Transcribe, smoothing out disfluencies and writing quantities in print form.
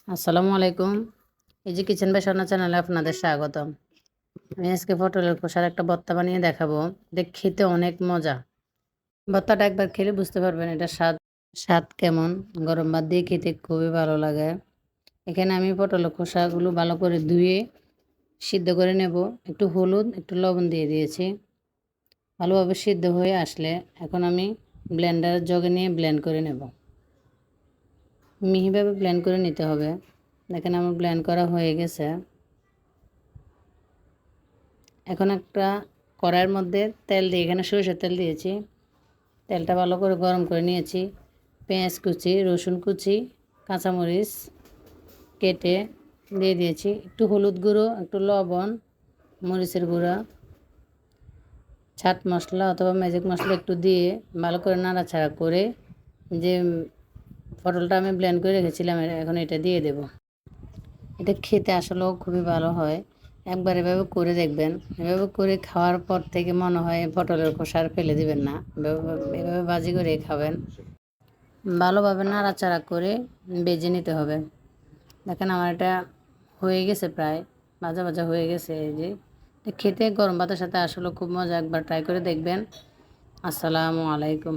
আসসালামু আলাইকুম। এই যে কিচেন বাই স্বর্ণা চ্যানেলে আপনাদের স্বাগতম। আমি আজকে পটলের খোসার একটা ভর্তা বানিয়ে দেখাবো। এটা খেতে অনেক মজা। ভর্তাটা একবার খেলে বুঝতে পারবেন এটার স্বাদ কেমন। গরম ভাত দিয়ে খেতে খুবই ভালো লাগে। এখানে আমি পটলের খোসাগুলো ভালো করে ধুয়ে সিদ্ধ করে নেব। একটু হলুদ, একটু লবণ দিয়ে দিয়েছি। ভালোভাবে সিদ্ধ হয়ে আসলে এখন আমি ব্লেন্ডারের জগে নিয়ে ব্লেন্ড করে নেব। মিহিভাবে ব্লেন্ড করে নিতে হবে। দেখেন আমার ব্লেন্ড করা হয়ে গেছে। এখন একটা কড়াইয়ের মধ্যে তেল দিয়ে এখানে সরিষার তেল দিয়েছি। তেলটা ভালো করে গরম করে নিয়েছি। পেঁয়াজ কুচি, রসুন কুচি, কাঁচামরিচ কেটে দিয়ে দিয়েছি। একটু হলুদ গুঁড়ো, একটু লবণ, মরিচের গুঁড়া, ছাট মশলা অথবা ম্যাজিক মশলা একটু দিয়ে ভালো করে নাড়াচাড়া করে যে পটলটা আমি ব্লেন্ড করে রেখেছিলাম এখন এটা দিয়ে দেব। এটা খেতে আসলেও খুবই ভালো হয়। একবার এভাবে করে দেখবেন। এভাবে করে খাওয়ার পর থেকে মনে হয় পটলের খোসা আর ফেলে দিবেন না। এভাবে ভাজি করে খাবেন। ভালোভাবে নাড়াচাড়া করে ভেজে নিতে হবে। দেখেন আমার এটা হয়ে গেছে প্রায়। ভাজা ভাজা হয়ে গেছে এই যে। খেতে গরম ভাতের সাথে আসলে খুব মজা। একবার ট্রাই করে দেখবেন। আসসালামু আলাইকুম।